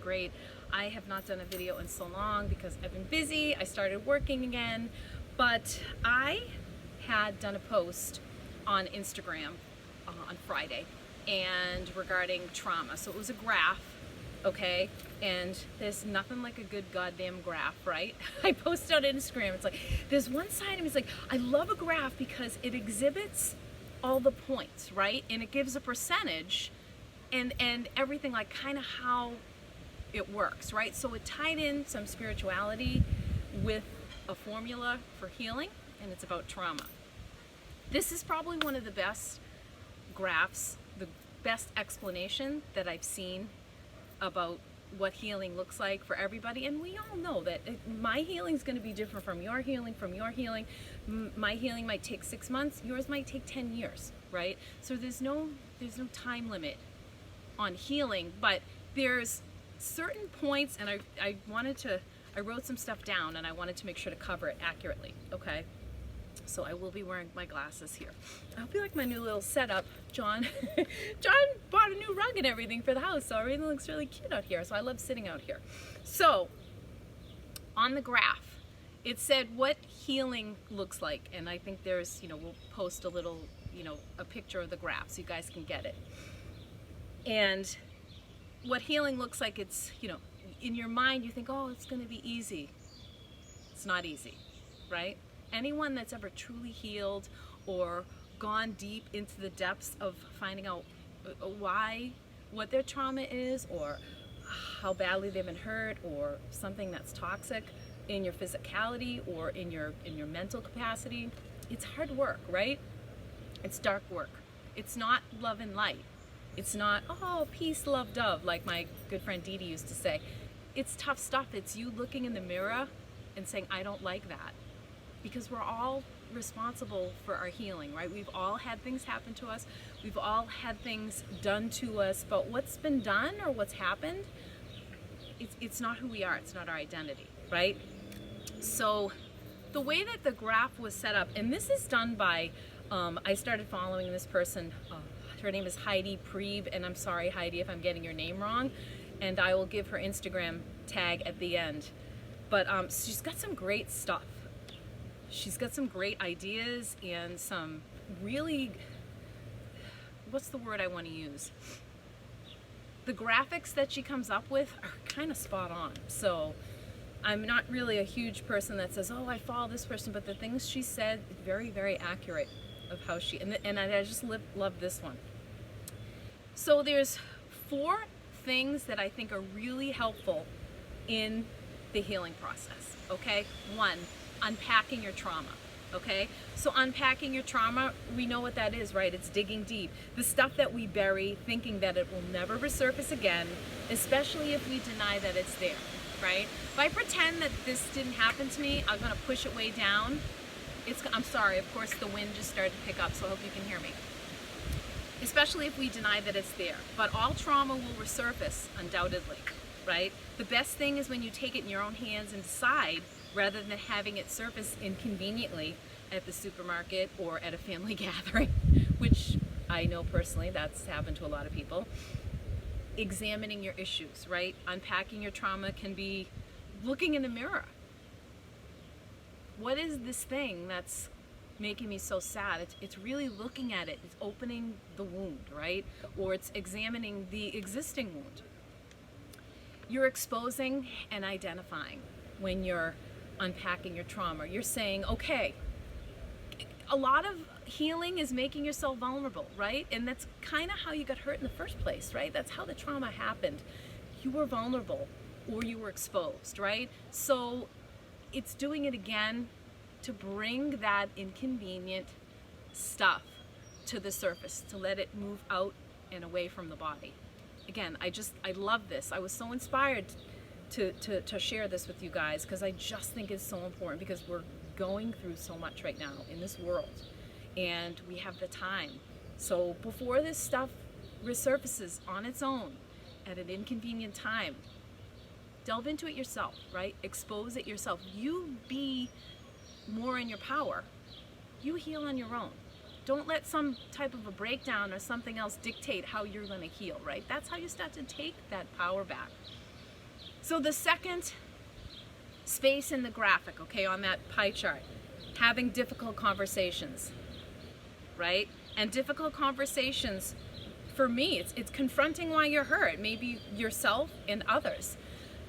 great. I have not done a video in so long because I've been busy. I started working again, but I had done a post on Instagram on Friday and regarding trauma. So it was a graph, okay? And there's nothing like a good goddamn graph, right? I posted on Instagram, it's like, there's one side of me, it's like, I love a graph because it exhibits all the points, right? And it gives a percentage and everything, like kind of how it works, right? So it tied in some spirituality with a formula for healing, and it's about trauma. This is probably one of the best graphs, the best explanation that I've seen about what healing looks like for everybody. And we all know that my healing is going to be different from your healing, My healing might take 6 months, yours might take 10 years, right? So there's no time limit on healing, but there's certain points, and I wrote some stuff down and I wanted to make sure to cover it accurately, okay? So I will be wearing my glasses here. I hope you like my new little setup. John bought a new rug and everything for the house, so everything looks really cute out here. So I love sitting out here. So on the graph, it said what healing looks like. And I think there's, we'll post a little, a picture of the graph so you guys can get it. And what healing looks like, it's, in your mind you think, oh, it's going to be easy. It's not easy, right? Anyone that's ever truly healed or gone deep into the depths of finding out what their trauma is, or how badly they've been hurt, or something that's toxic in your physicality or in your mental capacity, it's hard work, right? It's dark work. It's not love and light. It's not, oh, peace, love, dove, like my good friend Dee Dee used to say. It's tough stuff. It's you looking in the mirror and saying, I don't like that. Because we're all responsible for our healing, right? We've all had things happen to us. We've all had things done to us, but what's been done or what's happened, it's not who we are. It's not our identity, right? So the way that the graph was set up, and this is done by, I started following this person. Her name is Heidi Preeb, and I'm sorry, Heidi, if I'm getting your name wrong, and I will give her Instagram tag at the end. But she's got some great stuff. She's got some great ideas and some really, what's the word I want to use? The graphics that she comes up with are kind of spot on. So I'm not really a huge person that says, oh, I follow this person, but the things she said, very, very accurate of how she, and I just love this one. So there's 4 things that I think are really helpful in the healing process, okay? 1, unpacking your trauma, okay? So unpacking your trauma, we know what that is, right? It's digging deep. The stuff that we bury thinking that it will never resurface again, especially if we deny that it's there, right? If I pretend that this didn't happen to me, I'm gonna push it way down. I'm sorry, of course the wind just started to pick up, so I hope you can hear me. Especially if we deny that it's there. But all trauma will resurface, undoubtedly, right? The best thing is when you take it in your own hands and decide, rather than having it surface inconveniently at the supermarket or at a family gathering, which I know personally that's happened to a lot of people. Examining your issues, right? Unpacking your trauma can be looking in the mirror. What is this thing that's making me so sad? It's really looking at it. It's opening the wound, right? Or it's examining the existing wound. You're exposing and identifying when you're unpacking your trauma. You're saying, okay, a lot of healing is making yourself vulnerable, right? And that's kind of how you got hurt in the first place, right? That's how the trauma happened. You were vulnerable or you were exposed, right? So it's doing it again to bring that inconvenient stuff to the surface, to let it move out and away from the body. Again, I love this. I was so inspired to share this with you guys because I just think it's so important, because we're going through so much right now in this world and we have the time. So before this stuff resurfaces on its own at an inconvenient time, delve into it yourself, right? Expose it yourself. You be more in your power. You heal on your own. Don't let some type of a breakdown or something else dictate how you're going to heal, right? That's how you start to take that power back. So the second space in the graphic, okay, on that pie chart, having difficult conversations, right? And difficult conversations, for me, it's confronting why you're hurt, maybe yourself and others.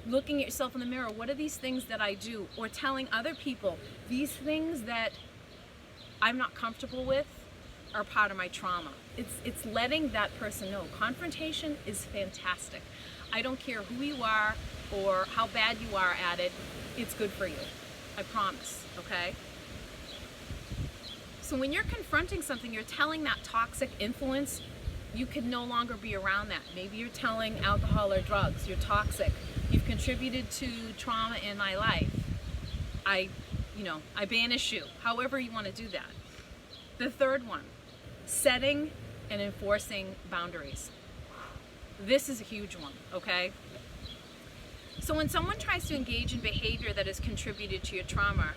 Looking at yourself in the mirror, what are these things that I do? Or telling other people, these things that I'm not comfortable with are part of my trauma. It's letting that person know. Confrontation is fantastic. I don't care who you are or how bad you are at it, it's good for you. I promise, okay? So when you're confronting something, you're telling that toxic influence, you can no longer be around that. Maybe you're telling alcohol or drugs, you're toxic. You've contributed to trauma in my life. I banish you. However you want to do that. The third one, setting and enforcing boundaries. This is a huge one, okay? So when someone tries to engage in behavior that has contributed to your trauma,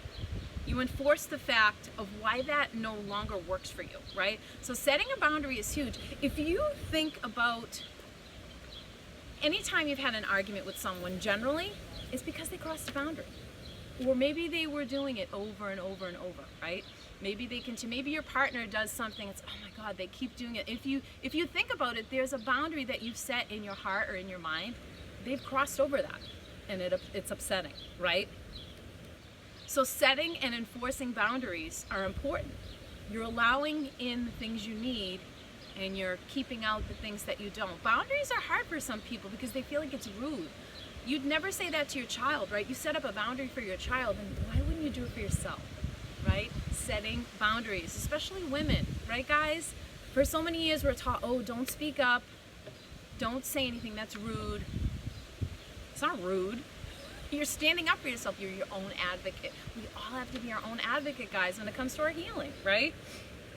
you enforce the fact of why that no longer works for you, right? So setting a boundary is huge. If you think about anytime you've had an argument with someone, generally, it's because they crossed a boundary. Or maybe they were doing it over and over and over, right? Maybe maybe your partner does something, it's, oh my God, they keep doing it. If you think about it, there's a boundary that you've set in your heart or in your mind. They've crossed over that, and it's upsetting, right? So setting and enforcing boundaries are important. You're allowing in the things you need, and you're keeping out the things that you don't. Boundaries are hard for some people because they feel like it's rude. You'd never say that to your child, right? You set up a boundary for your child, and why wouldn't you do it for yourself, right? Setting boundaries, especially women, right, guys? For so many years we're taught, oh, don't speak up, don't say anything, that's rude. It's not rude. You're standing up for yourself. You're your own advocate. We all have to be our own advocate, guys, when it comes to our healing, right?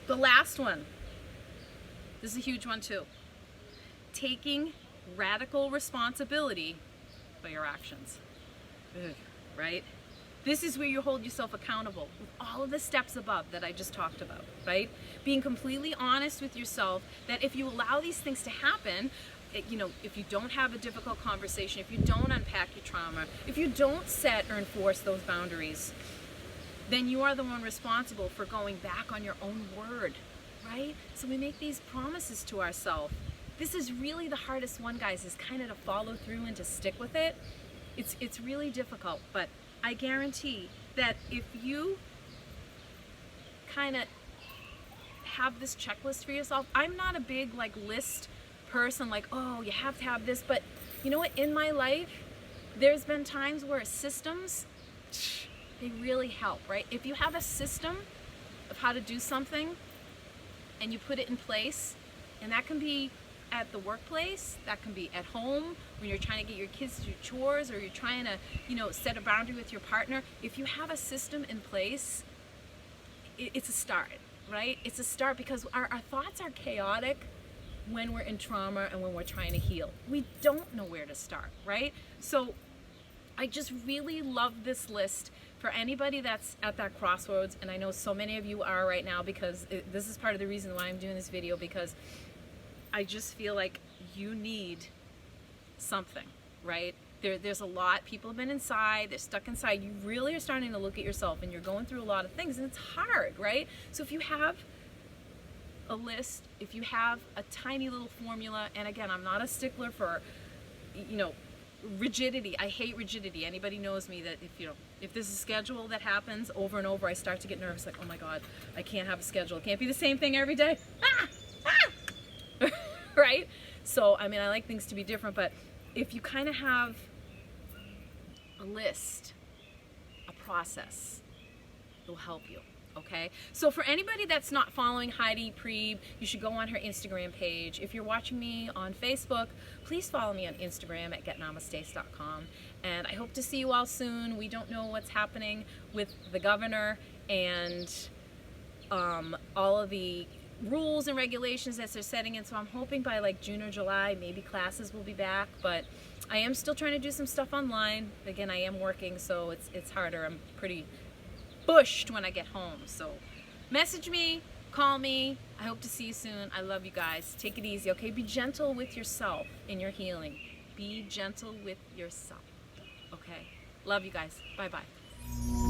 The last one, this is a huge one too. Taking radical responsibility for your actions, right? This is where you hold yourself accountable with all of the steps above that I just talked about, right? Being completely honest with yourself that if you allow these things to happen, if you don't have a difficult conversation, if you don't unpack your trauma, if you don't set or enforce those boundaries, then you are the one responsible for going back on your own word, right? So we make these promises to ourselves. This is really the hardest one, guys, is kind of to follow through and to stick with it. It's really difficult, but I guarantee that if you kind of have this checklist for yourself, I'm not a big list person, oh, you have to have this, but you know what, in my life there's been times where systems, they really help, right? If you have a system of how to do something and you put it in place, and that can be at the workplace, that can be at home when you're trying to get your kids to do chores, or you're trying to set a boundary with your partner. If you have a system in place, it's a start, right? It's a start, because our thoughts are chaotic when we're in trauma and when we're trying to heal. We don't know where to start, right? So I just really love this list for anybody that's at that crossroads, and I know so many of you are right now, because this is part of the reason why I'm doing this video, because I just feel like you need something, right? There's a lot. People have been inside, they're stuck inside. You really are starting to look at yourself, and you're going through a lot of things, and it's hard, right? So if you have a list, if you have a tiny little formula, and again, I'm not a stickler for, rigidity. I hate rigidity. Anybody knows me that if there's a schedule that happens over and over, I start to get nervous, like, oh my God, I can't have a schedule. It can't be the same thing every day. Right? So, I like things to be different, but if you kind of have a list, a process, it'll help you. Okay, so for anybody that's not following Heidi Priebe, you should go on her Instagram page. If you're watching me on Facebook, please follow me on Instagram at getnamaste.com. And I hope to see you all soon. We don't know what's happening with the governor and all of the rules and regulations that they're setting in. So I'm hoping by June or July, maybe classes will be back. But I am still trying to do some stuff online. Again, I am working, so it's harder. I'm pretty bushed when I get home. So message me, call me. I hope to see you soon. I love you guys. Take it easy, okay? Be gentle with yourself in your healing. Be gentle with yourself. Okay. Love you guys. Bye-bye.